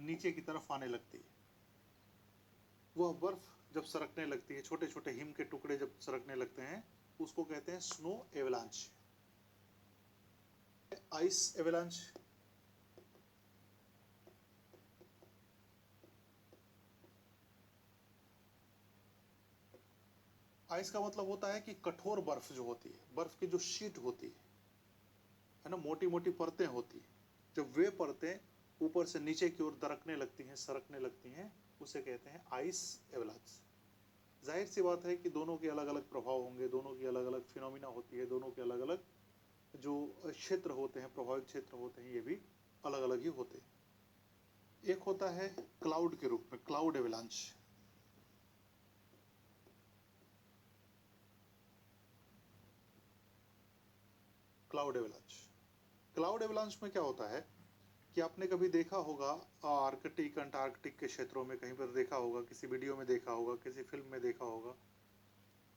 नीचे की तरफ आने लगती है। वह बर्फ जब सरकने लगती है, छोटे छोटे हिम के टुकड़े जब सरकने लगते हैं, उसको कहते हैं snow avalanche. Ice avalanche. Ice का मतलब होता है कि कठोर बर्फ जो होती है, बर्फ की जो शीट होती है ना, मोटी मोटी परतें होती है, जब वे परतें ऊपर से नीचे की ओर दरकने लगती हैं, सरकने लगती हैं, उसे कहते हैं आइस एवलांच। जाहिर सी बात है कि दोनों के अलग अलग प्रभाव होंगे, दोनों की अलग अलग फिनोमिना होती है, दोनों के अलग अलग जो क्षेत्र होते हैं, प्रभावित क्षेत्र होते हैं, ये भी अलग अलग ही होते हैं। एक होता है क्लाउड के रूप में, cloud avalanche. Cloud avalanche, cloud avalanche में क्या होता है कि आपने कभी देखा होगा आर्कटिक अंटार्कटिक के क्षेत्रों में, कहीं पर देखा होगा, किसी वीडियो में देखा होगा, किसी फिल्म में देखा होगा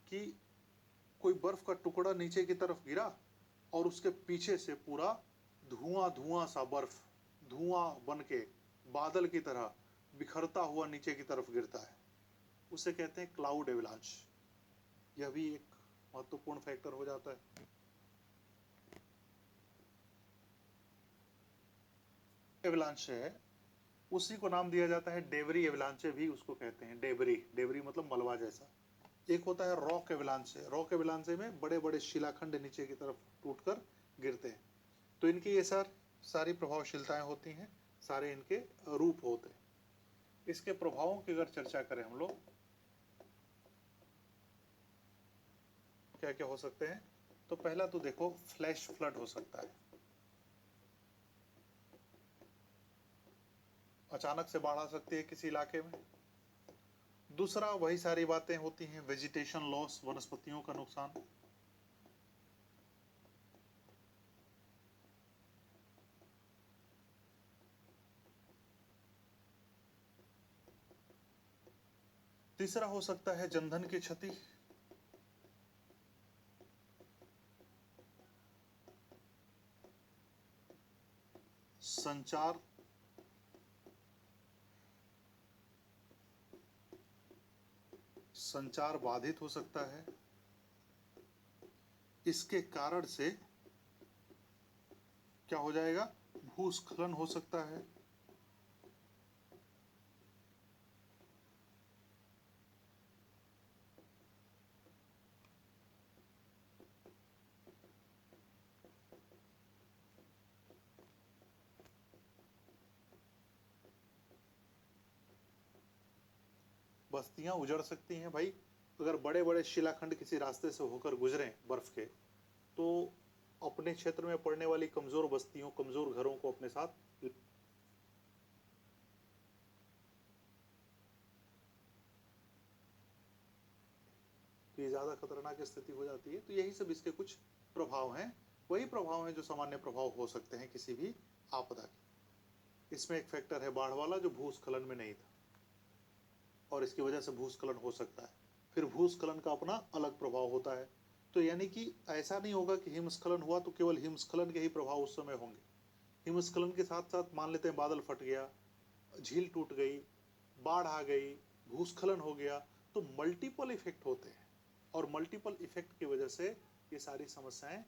कि कोई बर्फ का टुकड़ा नीचे की तरफ गिरा और उसके पीछे से पूरा धुआं धुआं सा बर्फ धुआं बन के बादल की तरह बिखरता हुआ नीचे की तरफ गिरता है, उसे कहते हैं क्लाउड एवलांच। यह भी एक महत्वपूर्ण फैक्टर हो जाता है। एवलांच है, उसी को नाम दिया जाता है डेबरी एवलांचे भी उसको कहते हैं। डेबरी, डेबरी मतलब मलबा जैसा। एक होता है रॉक एवलांचे। रॉक एवलांचे में बड़े बड़े शिलाखंड नीचे की तरफ टूटकर गिरते हैं। तो इनकी ये सारी प्रभावशीलताएं होती हैं, सारे इनके रूप होते हैं। इसके प्रभावों की अगर चर्चा करें हम लोग, क्या क्या हो सकते हैं, तो पहला तो देखो फ्लैश फ्लड हो सकता है, अचानक से बाढ़ आ सकती है किसी इलाके में। दूसरा वही सारी बातें होती हैं, वेजिटेशन लॉस, वनस्पतियों का नुकसान। तीसरा हो सकता है जनधन की क्षति, संचार, संचार बाधित हो सकता है। इसके कारण से क्या हो जाएगा, भूस्खलन हो सकता है। बस्तियां उजड़ सकती हैं भाई, अगर बड़े बड़े शिलाखंड किसी रास्ते से होकर गुजरें बर्फ के, तो अपने क्षेत्र में पड़ने वाली कमजोर बस्तियों, कमजोर घरों को अपने साथ, तो ये ज्यादा खतरनाक स्थिति हो जाती है। तो यही सब इसके कुछ प्रभाव हैं, वही प्रभाव हैं जो सामान्य प्रभाव हो सकते हैं किसी भी आपदा के। इसमें एक फैक्टर है बाढ़ वाला, जो भूस्खलन में नहीं था, और इसकी वजह से भूस्खलन हो सकता है। फिर भूस्खलन का अपना अलग प्रभाव होता है। तो यानी कि ऐसा नहीं होगा कि हिमस्खलन हुआ तो केवल हिमस्खलन के ही प्रभाव उस समय होंगे। हिमस्खलन के साथ साथ मान लेते हैं बादल फट गया, झील टूट गई, बाढ़ आ गई, भूस्खलन हो गया, तो मल्टीपल इफेक्ट होते हैं, और मल्टीपल इफेक्ट की वजह से ये सारी समस्याएं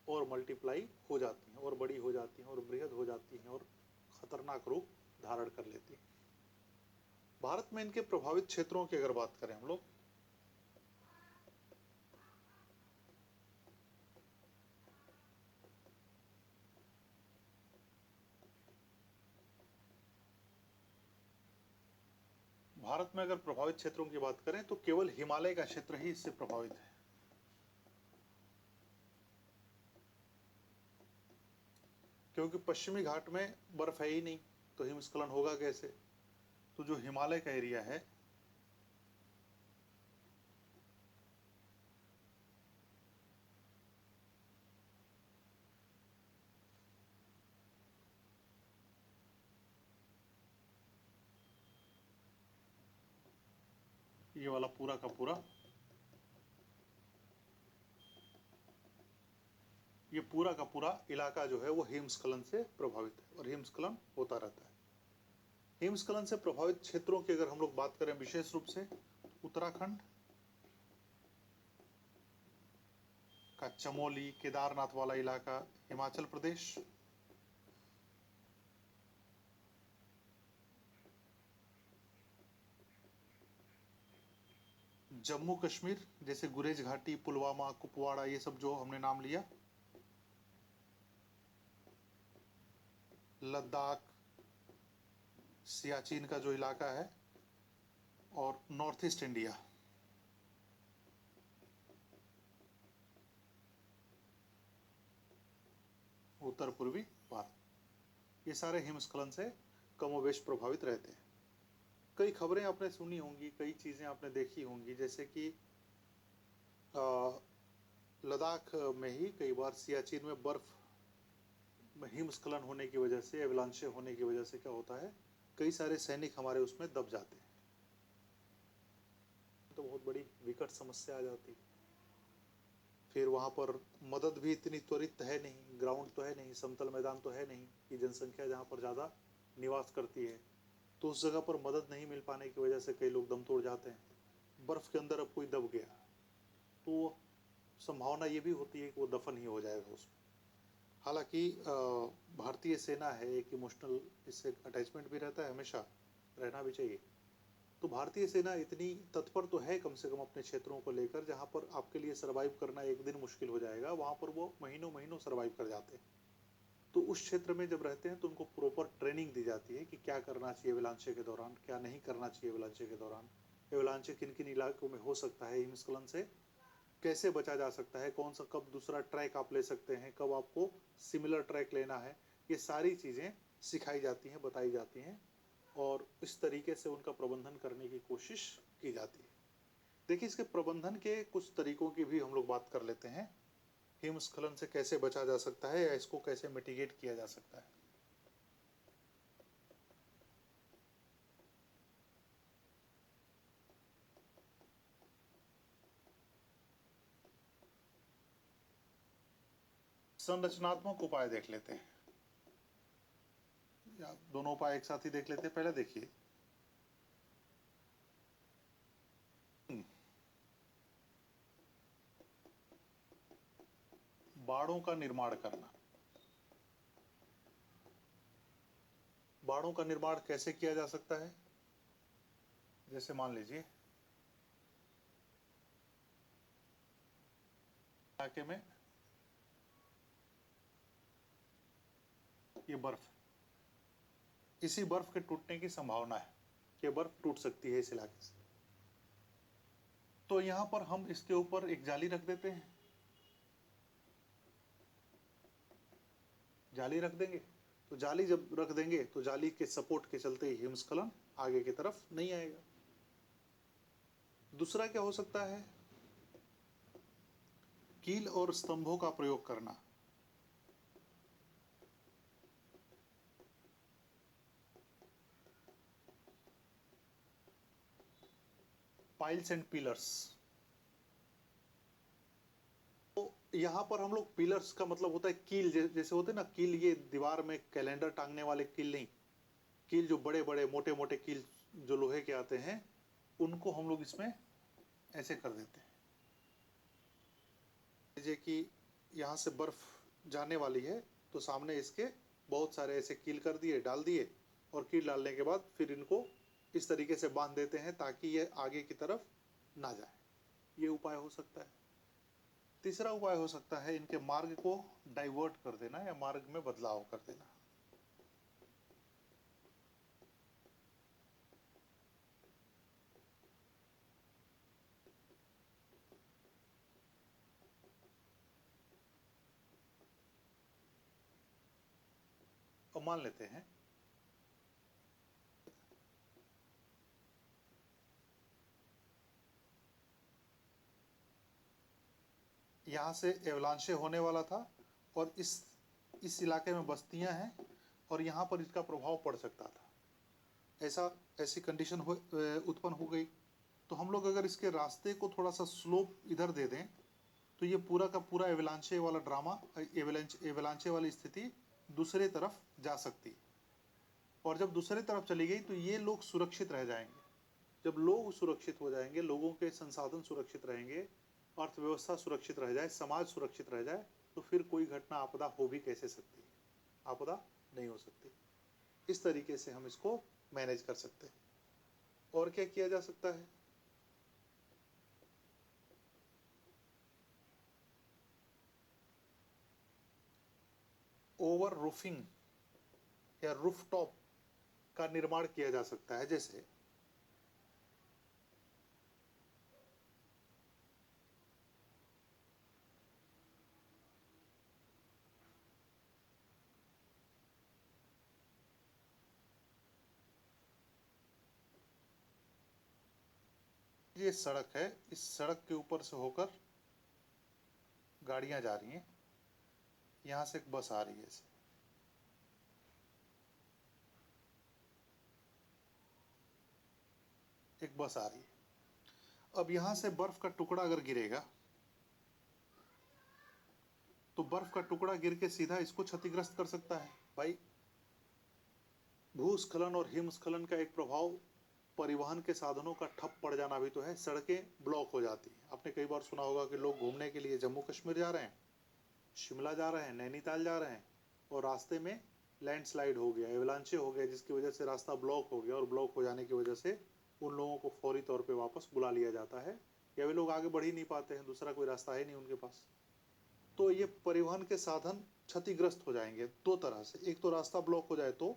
और मल्टीप्लाई हो जाती हैं, और बड़ी हो जाती हैं, और बृहद हो जाती हैं, और खतरनाक रूप धारण कर लेती हैं। भारत में इनके प्रभावित क्षेत्रों की अगर बात करें हम लोग, भारत में अगर प्रभावित क्षेत्रों की बात करें तो केवल हिमालय का क्षेत्र ही इससे प्रभावित है। क्योंकि पश्चिमी घाट में बर्फ है ही नहीं, तो हिमस्खलन होगा कैसे। तो जो हिमालय का एरिया है, ये वाला पूरा का पूरा, ये पूरा का पूरा इलाका जो है वो हिमस्खलन से प्रभावित है, और हिमस्खलन होता रहता है। हिमस्खलन से प्रभावित क्षेत्रों की अगर हम लोग बात करें विशेष रूप से उत्तराखंड का चमोली, केदारनाथ वाला इलाका, हिमाचल प्रदेश, जम्मू कश्मीर जैसे गुरेज घाटी, पुलवामा, कुपवाड़ा, ये सब जो हमने नाम लिया, लद्दाख, सियाचिन का जो इलाका है, और नॉर्थ ईस्ट इंडिया, उत्तर पूर्वी भारत, ये सारे हिमस्खलन से कमोबेश प्रभावित रहते हैं। कई खबरें आपने सुनी होंगी, कई चीज़ें आपने देखी होंगी, जैसे कि लद्दाख में ही कई बार सियाचिन में बर्फ में हिमस्खलन होने की वजह से, एवलांचे होने की वजह से क्या होता है, कई सारे सैनिक हमारे उसमें दब जाते हैं, तो बहुत बड़ी विकट समस्या आ जाती है। फिर वहाँ पर मदद भी इतनी त्वरित है नहीं, ग्राउंड तो है नहीं, समतल मैदान तो है नहीं कि जनसंख्या जहाँ पर ज़्यादा निवास करती है, तो उस जगह पर मदद नहीं मिल पाने की वजह से कई लोग दम तोड़ जाते हैं। बर्फ़ के अंदर अब कोई दब गया तो संभावना ये भी होती है कि वो दफन ही हो जाएगा उसमें। हालांकि भारतीय सेना है, एक इमोशनल इससे अटैचमेंट भी रहता है, हमेशा रहना भी चाहिए। तो भारतीय सेना इतनी तत्पर तो है कम से कम अपने क्षेत्रों को लेकर, जहाँ पर आपके लिए सर्वाइव करना एक दिन मुश्किल हो जाएगा, वहाँ पर वो महीनों महीनों सर्वाइव कर जाते हैं। तो उस क्षेत्र में जब रहते हैं तो उनको प्रॉपर ट्रेनिंग दी जाती है कि क्या करना चाहिए एवलांचे के दौरान, क्या नहीं करना चाहिए एवलांचे के दौरान, एवलांचे किन किन इलाकों में हो सकता है, हिमस्खलन से कैसे बचा जा सकता है, कौन सा कब दूसरा ट्रैक आप ले सकते हैं, कब आपको सिमिलर ट्रैक लेना है, ये सारी चीज़ें सिखाई जाती हैं, बताई जाती हैं, और इस तरीके से उनका प्रबंधन करने की कोशिश की जाती है। देखिए, इसके प्रबंधन के कुछ तरीकों की भी हम लोग बात कर लेते हैं। हिमस्खलन से कैसे बचा जा सकता है या इसको कैसे मिटिगेट किया जा सकता है। संरचनात्मक उपाय देख लेते हैं, या दोनों उपाय एक साथ ही देख लेते हैं। पहले देखिए, बाड़ों का निर्माण करना। बाड़ों का निर्माण कैसे किया जा सकता है, जैसे मान लीजिए इलाके में ये बर्फ, इसी बर्फ के टूटने की संभावना है कि बर्फ टूट सकती है इस इलाके से, तो यहां पर हम इसके ऊपर एक जाली रख देते हैं। जाली रख देंगे, तो जाली जब रख देंगे तो जाली के सपोर्ट के चलते ही हिमस्खलन आगे की तरफ नहीं आएगा। दूसरा क्या हो सकता है, कील और स्तंभों का प्रयोग करना। पाइल्स एंड पिलर्स, तो यहाँ पर हम लोग पिलर्स का मतलब होता है कील, जैसे होते हैं ना कील, ये दीवार में कैलेंडर टांगने वाले कील नहीं, कील जो बड़े बड़े मोटे मोटे कील जो लोहे के आते हैं, उनको हम लोग इसमें ऐसे कर देते हैं। लीजिए कि यहाँ से बर्फ जाने वाली है, तो सामने इसके बहुत सारे ऐसे कील कर दिए, डाल दिए, और कील डालने के बाद फिर इनको इस तरीके से बांध देते हैं ताकि ये आगे की तरफ ना जाए। ये उपाय हो सकता है। तीसरा उपाय हो सकता है इनके मार्ग को डाइवर्ट कर देना या मार्ग में बदलाव कर देना। अब मान लेते हैं यहाँ से एवलांचे होने वाला था, और इस इलाके में बस्तियां हैं, और यहाँ पर इसका प्रभाव पड़ सकता था। ऐसी कंडीशन उत्पन्न हो गई, तो हम लोग अगर इसके रास्ते को थोड़ा सा स्लोप इधर दे दें, तो ये पूरा का पूरा एवलांचे वाला ड्रामा, एवलांचे वाली स्थिति दूसरे तरफ जा सकती है, और जब दूसरी तरफ चली गई तो ये लोग सुरक्षित रह जाएंगे। जब लोग सुरक्षित हो जाएंगे, लोगों के संसाधन सुरक्षित रहेंगे, अर्थव्यवस्था सुरक्षित रह जाए, समाज सुरक्षित रह जाए, तो फिर कोई घटना आपदा हो भी कैसे सकती है? आपदा नहीं हो सकती। इस तरीके से हम इसको मैनेज कर सकते हैं। और क्या किया जा सकता है? ओवर रूफिंग या रूफटॉप का निर्माण किया जा सकता है। जैसे ये सड़क है, इस सड़क के ऊपर से होकर गाड़ियां जा रही हैं, यहां से एक बस आ रही है ऐसे। एक बस आ रही है। अब यहां से बर्फ का टुकड़ा अगर गिरेगा तो बर्फ का टुकड़ा गिर के सीधा इसको क्षतिग्रस्त कर सकता है। भाई, भूस्खलन और हिमस्खलन का एक प्रभाव परिवहन के साधनों का ठप पड़ जाना भी तो है। सड़कें ब्लॉक हो जाती हैं। आपने कई बार सुना होगा कि लोग घूमने के लिए जम्मू कश्मीर जा रहे हैं, शिमला जा रहे हैं, नैनीताल जा रहे हैं, और रास्ते में लैंडस्लाइड हो गया, एवलांचे हो गया, जिसकी वजह से रास्ता ब्लॉक हो गया, और ब्लॉक हो जाने की वजह से उन लोगों को फौरी तौर पे वापस बुला लिया जाता है, या वे लोग आगे बढ़ ही नहीं पाते हैं, दूसरा कोई रास्ता है नहीं उनके पास। तो ये परिवहन के साधन क्षतिग्रस्त हो जाएंगे दो तरह से। एक तो रास्ता ब्लॉक हो जाए तो,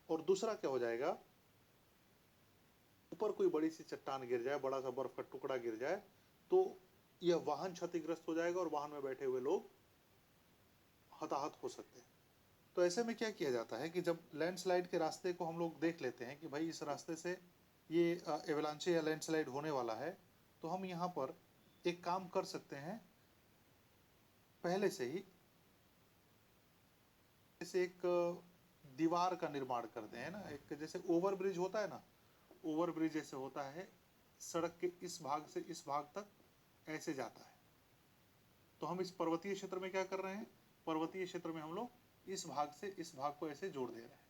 और दूसरा क्या हो जाएगा, ऊपर कोई बड़ी सी चट्टान गिर जाए, बड़ा सा बर्फ का टुकड़ा गिर जाए, तो यह वाहन क्षतिग्रस्त हो जाएगा और वाहन में बैठे हुए लोग हताहत हो सकते हैं। तो ऐसे में क्या किया जाता है कि जब लैंडस्लाइड के रास्ते को हम लोग देख लेते हैं कि भाई इस रास्ते से ये एवलांचे या लैंडस्लाइड होने वाला है, तो हम यहाँ पर एक काम कर सकते हैं पहले से ही, जैसे एक दीवार का निर्माण कर दें, है ना। एक जैसे ओवर ब्रिज होता है ना, ओवर ब्रिज जैसे होता है, सड़क के इस भाग से इस भाग तक ऐसे जाता है। तो हम इस पर्वतीय क्षेत्र में क्या कर रहे हैं, पर्वतीय क्षेत्र में हम लोग इस भाग से इस भाग को ऐसे जोड़ दे रहे हैं,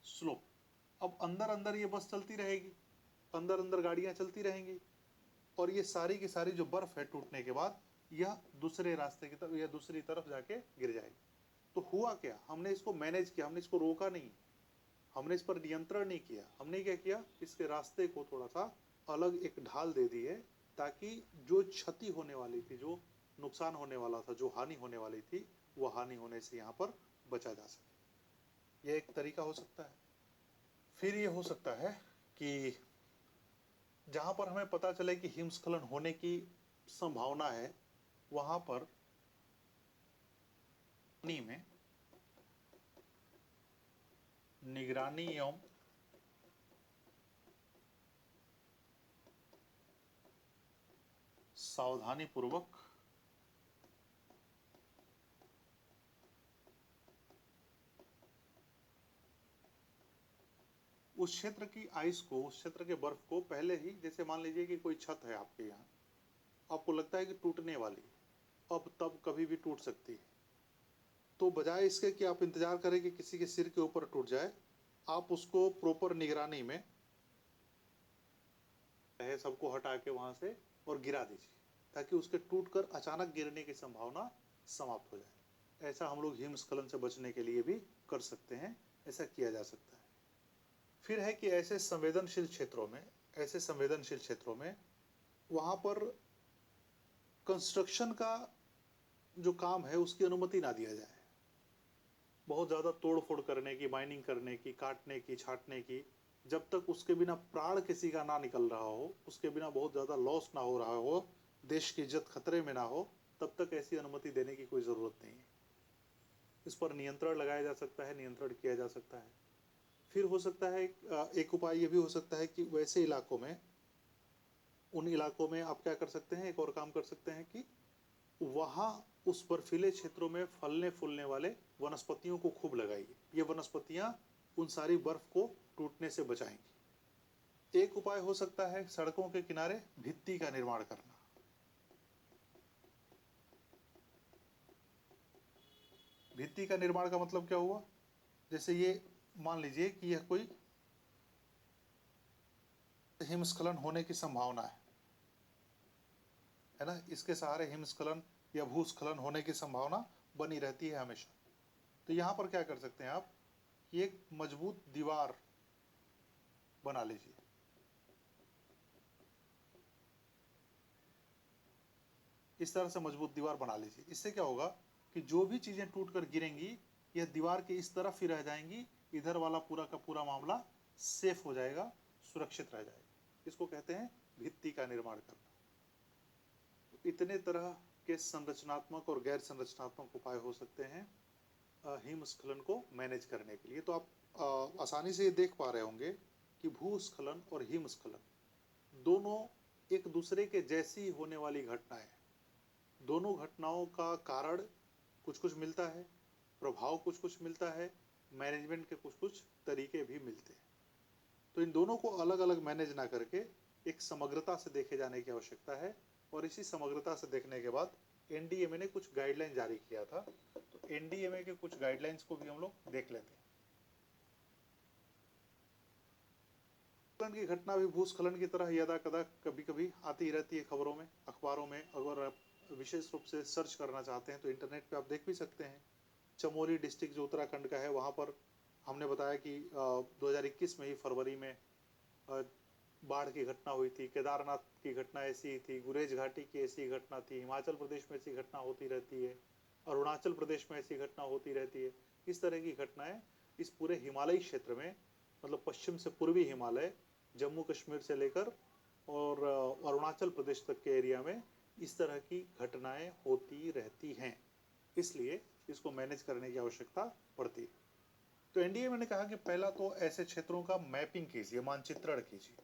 स्लोप। अब अंदर अंदर ये बस चलती रहेगी, अंदर अंदर गाड़ियां चलती रहेंगी, और ये सारी की सारी जो बर्फ है टूटने के बाद यह दूसरे रास्ते की तरफ या दूसरी तरफ जाके गिर जाएगी। तो हुआ क्या, हमने इसको मैनेज किया, हमने इसको रोका नहीं, हमने इस पर नियंत्रण नहीं किया। हमने क्या किया, इसके रास्ते को थोड़ा सा अलग एक ढाल दे दी है, ताकि जो क्षति होने वाली थी, जो नुकसान होने वाला था, जो हानि होने वाली थी, वो हानि होने से यहाँ पर बचा जा सके। यह एक तरीका हो सकता है। फिर ये हो सकता है कि जहाँ पर हमें पता चले कि हिमस्खलन होने की संभावना है, वहाँ पर में निगरानी एवं सावधानी पूर्वक उस क्षेत्र की आइस को, उस क्षेत्र के बर्फ को पहले ही, जैसे मान लीजिए कि कोई छत है आपके यहाँ, आपको लगता है कि टूटने वाली, अब तब कभी भी टूट सकती है, तो बजाय इसके कि आप इंतजार करें कि किसी के सिर के ऊपर टूट जाए, आप उसको प्रॉपर निगरानी में सबको हटा के वहां से और गिरा दीजिए, ताकि उसके टूटकर अचानक गिरने की संभावना समाप्त हो जाए। ऐसा हम लोग हिमस्खलन से बचने के लिए भी कर सकते हैं, ऐसा किया जा सकता है। फिर है कि ऐसे संवेदनशील क्षेत्रों में, ऐसे संवेदनशील क्षेत्रों में वहां पर कंस्ट्रक्शन का जो काम है उसकी अनुमति ना दिया जाए। बहुत ज़्यादा तोड़ फोड़ करने की, माइनिंग करने की, काटने की, छाटने की, जब तक उसके बिना प्राण किसी का ना निकल रहा हो, उसके बिना बहुत ज़्यादा लॉस ना हो रहा हो, देश की इज्जत खतरे में ना हो, तब तक ऐसी अनुमति देने की कोई ज़रूरत नहीं है। इस पर नियंत्रण लगाया जा सकता है, नियंत्रण किया जा सकता है। फिर हो सकता है एक उपाय ये भी हो सकता है कि वैसे इलाकों में, उन इलाकों में आप क्या कर सकते हैं, एक और काम कर सकते हैं कि वहाँ उस बर्फीले क्षेत्रों में फलने फूलने वाले वनस्पतियों को खूब लगाइए। ये वनस्पतियां उन सारी बर्फ को टूटने से बचाएंगी। एक उपाय हो सकता है सड़कों के किनारे भित्ति का निर्माण करना। भित्ति का निर्माण का मतलब क्या हुआ, जैसे ये मान लीजिए कि यह कोई हिमस्खलन होने की संभावना है ना, इसके सहारे हिमस्खलन या भूस्खलन होने की संभावना बनी रहती है हमेशा। तो यहाँ पर क्या कर सकते हैं आप कि एक मजबूत दीवार बना लीजिए। इस तरह से मजबूत दीवार बना लीजिए। इससे क्या होगा कि जो भी चीजें टूट कर गिरेंगी यह दीवार के इस तरफ ही रह जाएंगी, इधर वाला पूरा का पूरा मामला सेफ हो जाएगा, सुरक्षित रह जाएगा। इसको कहते हैं भित्ति का निर्माण करना। तो इतने तरह के संरचनात्मक और गैर संरचनात्मक उपाय हो सकते हैं हिमस्खलन को मैनेज करने के लिए। तो आप आसानी से ये देख पा रहे होंगे कि भूस्खलन और हिमस्खलन दोनों एक दूसरे के जैसी होने वाली घटनाएं हैं। दोनों घटनाओं का कारण कुछ कुछ मिलता है, प्रभाव कुछ कुछ मिलता है, मैनेजमेंट के कुछ कुछ तरीके भी मिलते हैं। तो इन दोनों को अलग अलग मैनेज ना करके एक समग्रता से देखे जाने की आवश्यकता है। और इसी समग्रता से देखने के बाद एनडीएमए ने कुछ गाइडलाइन जारी किया था। तो एनडीएमए के कुछ गाइडलाइंस को भी हम लोग देख लेते हैं। भूस्खलन की घटना भी भूस्खलन की तरह यदा कदा कभी कभी आती ही रहती है खबरों में, अखबारों में। अगर आप विशेष रूप से सर्च करना चाहते हैं तो इंटरनेट पे आप देख भी सकते हैं। चमोली डिस्ट्रिक्ट जो उत्तराखंड का है, वहाँ पर हमने बताया कि 2021 में ही फरवरी में बाढ़ की घटना हुई थी। केदारनाथ की घटना ऐसी ही थी, गुरेज घाटी की ऐसी घटना थी, हिमाचल प्रदेश में ऐसी घटना होती रहती है, अरुणाचल प्रदेश में ऐसी घटना होती रहती है। इस तरह की घटनाएं इस पूरे हिमालयी क्षेत्र में, मतलब पश्चिम से पूर्वी हिमालय, जम्मू कश्मीर से लेकर और अरुणाचल प्रदेश तक के एरिया में इस तरह की घटनाएं होती रहती हैं। इसलिए इसको मैनेज करने की आवश्यकता पड़ती है। तो एनडीए ने कहा कि पहला तो ऐसे क्षेत्रों का मैपिंग कीजिए, मानचित्रण कीजिए,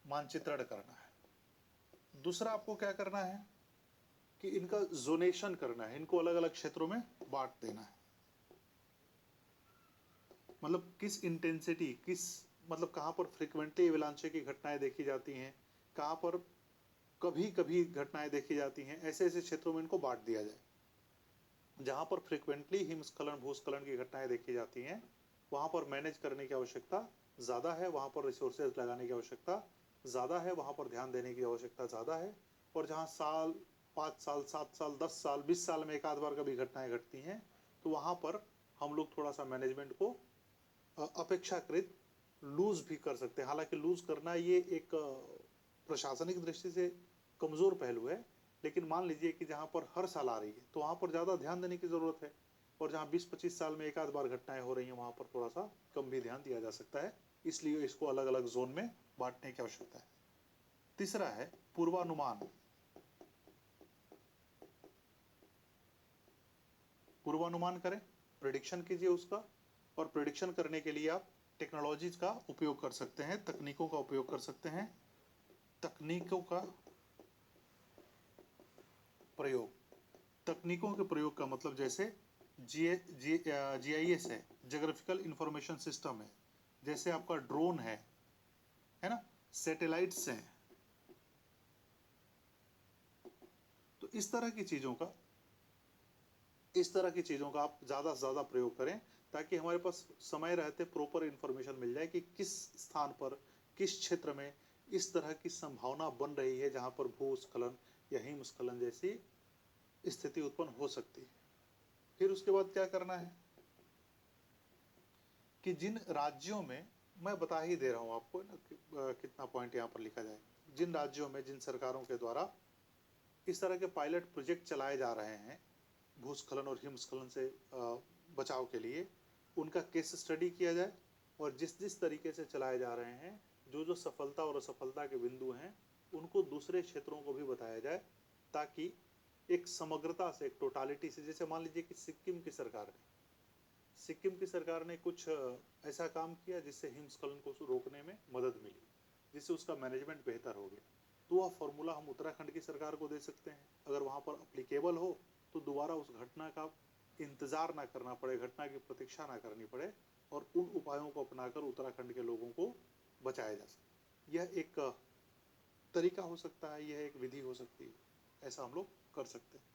मानचित्रण करना है। दूसरा आपको क्या करना है कि इनका जोनेशन करना है, इनको अलग अलग क्षेत्रों में बांट देना है। मतलब किस इंटेंसिटी, किस मतलब कहाँ पर फ्रिक्वेंटली एवलांचे की घटनाएं देखी जाती हैं, कहाँ पर कभी कभी घटनाएं देखी जाती हैं, ऐसे ऐसे क्षेत्रों में इनको बांट दिया जाए। जहाँ पर फ्रिक्वेंटली हिमस्खलन भूस्खलन की घटनाएं देखी जाती हैं वहाँ पर मैनेज करने की आवश्यकता ज़्यादा है, वहाँ पर रिसोर्सेज लगाने की आवश्यकता ज़्यादा है, वहाँ पर ध्यान देने की आवश्यकता ज़्यादा है। और जहाँ साल 5 साल 7 साल 10 साल 20 साल में एक आध बार कभी घटनाएं घटती हैं तो वहाँ पर हम लोग थोड़ा सा मैनेजमेंट को अपेक्षाकृत लूज भी कर सकते हैं। हालांकि लूज करना ये एक प्रशासनिक दृष्टि से कमज़ोर पहलू है, लेकिन मान लीजिए कि जहाँ पर हर साल आ रही है तो वहाँ पर ज़्यादा ध्यान देने की ज़रूरत है, और जहाँ 20-25 साल में एक आध बार घटनाएं हो रही हैं वहाँ पर थोड़ा सा कम भी ध्यान दिया जा सकता है। इसलिए इसको अलग अलग जोन में बांटने की आवश्यकता है। तीसरा है पूर्वानुमान। पूर्वानुमान करें, प्रेडिक्शन कीजिए उसका। और प्रेडिक्शन करने के लिए आप टेक्नोलॉजीज का उपयोग कर सकते हैं, तकनीकों का उपयोग कर सकते हैं। तकनीकों का प्रयोग, तकनीकों के प्रयोग का मतलब जैसे GIS है, जोग्राफिकल इंफॉर्मेशन सिस्टम है, जैसे आपका ड्रोन है ना, सैटेलाइट्स हैं। तो इस तरह की चीज़ों का आप ज़्यादा से ज़्यादा प्रयोग करें ताकि हमारे पास समय रहते प्रॉपर इंफॉर्मेशन मिल जाए कि किस स्थान पर, किस क्षेत्र में इस तरह की संभावना बन रही है जहाँ पर भूस्खलन या हिमस्खलन जैसी स्थिति उत्पन्न हो सकती है। फिर उसके बाद क्या करना है कि जिन राज्यों में, मैं बता ही दे रहा हूँ आपको ना कितना पॉइंट यहाँ पर लिखा जाए, जिन राज्यों में, जिन सरकारों के द्वारा इस तरह के पायलट प्रोजेक्ट चलाए जा रहे हैं भूस्खलन और हिमस्खलन से बचाव के लिए, उनका केस स्टडी किया जाए और जिस जिस तरीके से चलाए जा रहे हैं, जो जो सफलता और असफलता के बिंदु हैं उनको दूसरे क्षेत्रों को भी बताया जाए, ताकि एक समग्रता से, एक टोटालिटी से, जैसे मान लीजिए कि सिक्किम की सरकार ने कुछ ऐसा काम किया जिससे हिमस्खलन को रोकने में मदद मिली, जिससे उसका मैनेजमेंट बेहतर हो गया। तो वह फॉर्मूला हम उत्तराखंड की सरकार को दे सकते हैं। अगर वहाँ पर अप्लीकेबल हो तो दोबारा उस घटना का इंतज़ार ना करना पड़े, घटना की प्रतीक्षा ना करनी पड़े, और उन उपायों को अपनाकर उत्तराखंड के लोगों को बचाया जा सके। यह एक तरीका हो सकता है, यह एक विधि हो सकती है, ऐसा हम लोग कर सकते हैं।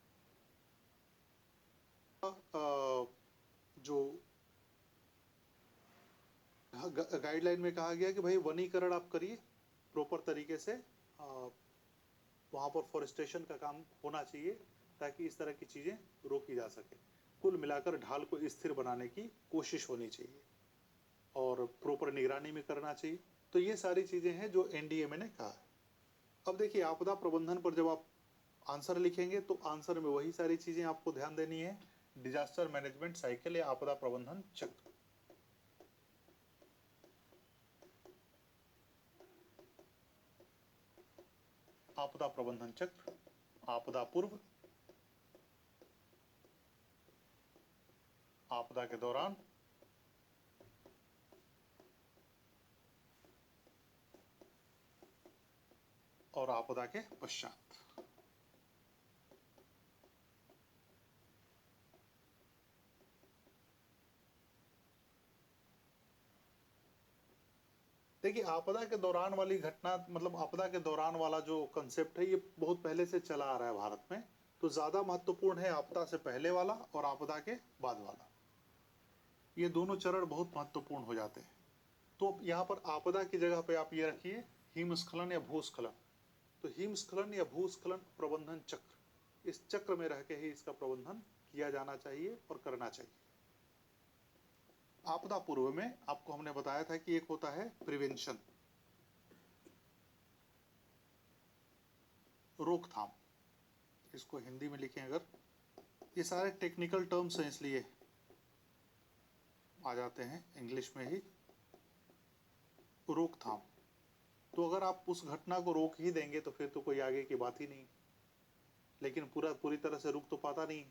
जो गाइडलाइन में कहा गया कि भाई वनीकरण आप करिए प्रॉपर तरीके से, वहाँ पर फॉरेस्टेशन का काम होना चाहिए ताकि इस तरह की चीज़ें रोकी जा सके। कुल मिलाकर ढाल को स्थिर बनाने की कोशिश होनी चाहिए और प्रॉपर निगरानी में करना चाहिए। तो ये सारी चीज़ें हैं जो एनडीएमए ने कहा है। अब देखिए, आपदा प्रबंधन पर जब आप आंसर लिखेंगे तो आंसर में वही सारी चीज़ें आपको ध्यान देनी है। डिजास्टर मैनेजमेंट साइकिल या आपदा प्रबंधन चक्र। आपदा प्रबंधन चक्र, आपदा पूर्व, आपदा के दौरान, और आपदा के पश्चात। देखिए, आपदा के दौरान वाली घटना, मतलब आपदा के दौरान वाला जो कंसेप्ट है, ये बहुत पहले से चला आ रहा है भारत में। तो ज्यादा महत्वपूर्ण है आपदा से पहले वाला और आपदा के बाद वाला। ये दोनों चरण बहुत महत्वपूर्ण हो जाते हैं। तो यहाँ पर आपदा की जगह पे आप ये रखिए हिमस्खलन या भूस्खलन। तो हिमस्खलन या भूस्खलन प्रबंधन चक्र, इस चक्र में रह के ही इसका प्रबंधन किया जाना चाहिए और करना चाहिए। आपदा पूर्व में आपको हमने बताया था कि एक होता है प्रिवेंशन, रोकथाम। इसको हिंदी में लिखें अगर, ये सारे टेक्निकल टर्म्स हैं इसलिए आ जाते हैं इंग्लिश में ही। रोकथाम, तो अगर आप उस घटना को रोक ही देंगे तो फिर तो कोई आगे की बात ही नहीं। लेकिन पूरी तरह से रुक तो पाता नहीं।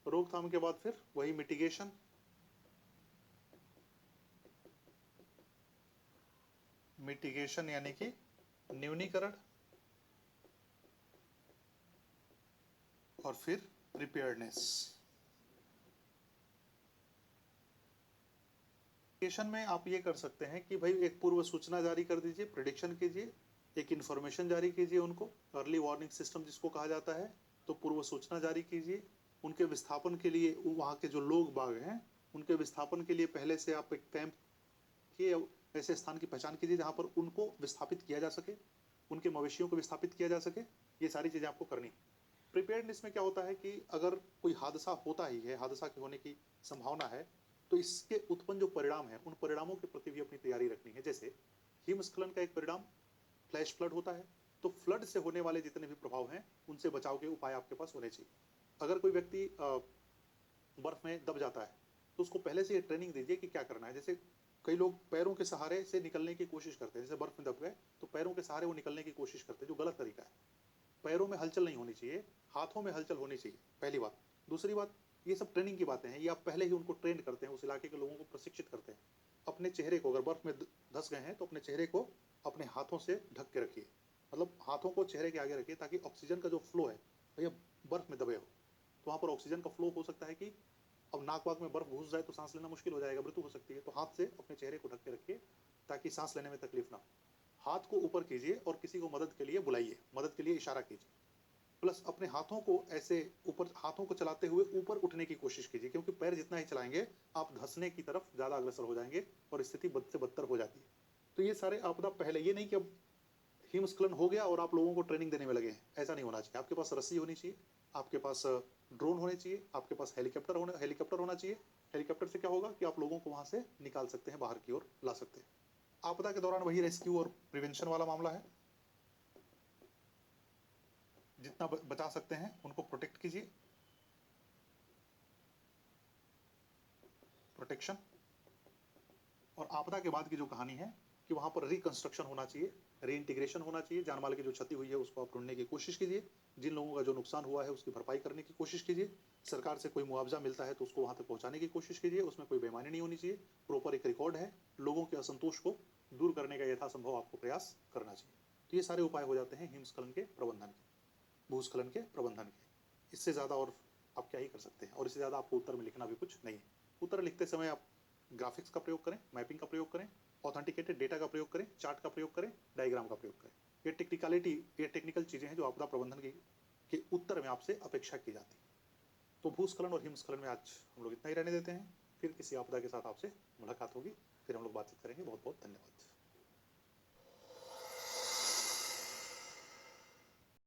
रोकथाम के बाद फिर वही मिटिगेशन, मिटिगेशन यानी कि न्यूनीकरण, और फिर प्रिपेयर्डनेस। में आप ये कर सकते हैं कि भाई एक पूर्व सूचना जारी कर दीजिए, प्रेडिक्शन कीजिए, एक इन्फॉर्मेशन जारी कीजिए उनको, अर्ली वार्निंग सिस्टम जिसको कहा जाता है। तो पूर्व सूचना जारी कीजिए, उनके विस्थापन के लिए वहाँ के जो लोग बाग हैं उनके विस्थापन के लिए पहले से आप एक कैंप के ऐसे स्थान की पहचान कीजिए जहाँ पर उनको विस्थापित किया जा सके, उनके मवेशियों को विस्थापित किया जा सके। ये सारी चीज़ें आपको करनी। प्रिपेयर्डनेस में क्या होता है कि अगर कोई हादसा होता ही है, हादसा के होने की संभावना है, तो इसके उत्पन्न जो परिणाम है उन परिणामों के प्रति भी अपनी तैयारी रखनी है। जैसे हिमस्खलन का एक परिणाम फ्लैश फ्लड होता है, तो फ्लड से होने वाले जितने भी प्रभाव हैं उनसे बचाव के उपाय आपके पास होने चाहिए। अगर कोई व्यक्ति बर्फ में दब जाता है तो उसको पहले से ये ट्रेनिंग दीजिए कि क्या करना है। जैसे कई लोग पैरों के सहारे से निकलने की कोशिश करते हैं, जैसे बर्फ में दब गए तो पैरों के सहारे वो निकलने की कोशिश करते हैं, जो गलत तरीका है। पैरों में हलचल नहीं होनी चाहिए, हाथों में हलचल होनी चाहिए, पहली बात। दूसरी बात, ये सब ट्रेनिंग की बातें हैं, ये आप पहले ही उनको ट्रेन करते हैं, उस इलाके के लोगों को प्रशिक्षित करते हैं। अपने चेहरे को, अगर बर्फ में धंस गए हैं तो अपने चेहरे को अपने हाथों से ढक के रखिए, मतलब हाथों को चेहरे के आगे रखिए, ताकि ऑक्सीजन का जो फ्लो है, भैया बर्फ में दबे हो तो वहाँ पर ऑक्सीजन का फ्लो हो सकता है कि अब नाक वाक में बर्फ घुस जाए तो सांस लेना मुश्किल हो जाएगा, मृत्यु हो सकती है। तो हाथ से अपने चेहरे को ढक के रखिए ताकि सांस लेने में तकलीफ ना हो। हाथ को ऊपर कीजिए और किसी को मदद के लिए बुलाइए, मदद के लिए इशारा कीजिए। प्लस अपने हाथों को ऐसे ऊपर, हाथों को चलाते हुए ऊपर उठने की कोशिश कीजिए, क्योंकि पैर जितना ही चलाएंगे आप धंसने की तरफ ज़्यादा अग्रसर हो जाएंगे और स्थिति बद से बदतर हो जाती है। तो ये सारे आपदा पहले, ये नहीं कि अब हिमस्खलन हो गया और आप लोगों को ट्रेनिंग देने में लगे हैं, ऐसा नहीं होना चाहिए। आपके पास रस्सी होनी चाहिए, आपके पास ड्रोन होने चाहिए, आपके पास हेलीकॉप्टर होना चाहिए। हेलीकॉप्टर से क्या होगा कि आप लोगों को वहां से निकाल सकते हैं, बाहर की ओर ला सकते हैं। आपदा के दौरान वही रेस्क्यू और प्रिवेंशन वाला मामला है। जितना बचा सकते हैं उनको प्रोटेक्ट कीजिए, प्रोटेक्शन। और आपदा के बाद की जो कहानी है कि वहां पर रिकंस्ट्रक्शन होना चाहिए, रीइंटीग्रेशन होना चाहिए। जान माल की जो क्षति हुई है उसको आप ढूंढने की कोशिश कीजिए, जिन लोगों का जो नुकसान हुआ है उसकी भरपाई करने की कोशिश कीजिए। सरकार से कोई मुआवजा मिलता है तो उसको वहां तक पहुंचाने की कोशिश कीजिए, उसमें कोई बेईमानी नहीं होनी चाहिए, प्रॉपर एक रिकॉर्ड है। लोगों के असंतोष को दूर करने का यथासंभव आपको प्रयास करना चाहिए। तो ये सारे उपाय हो जाते हैं हिमस्खलन के प्रबंधन के, भूस्खलन के प्रबंधन के। इससे ज़्यादा और आप क्या ही कर सकते हैं, और इससे ज़्यादा आपको उत्तर में लिखना भी कुछ नहीं है। उत्तर लिखते समय आप ग्राफिक्स का प्रयोग करें, मैपिंग का प्रयोग करें, ऑथेंटिकेटेड डेटा का प्रयोग करें, चार्ट का प्रयोग करें, डायग्राम का प्रयोग करें। ये टेक्निकल चीज़ें हैं जो आपदा प्रबंधन के उत्तर में आपसे अपेक्षा की जाती है। तो भूस्खलन और हिमस्खलन में आज हम लोग इतना ही रहने देते हैं। फिर किसी आपदा के साथ आपसे मुलाकात होगी, फिर हम लोग बातचीत करेंगे। बहुत बहुत धन्यवाद।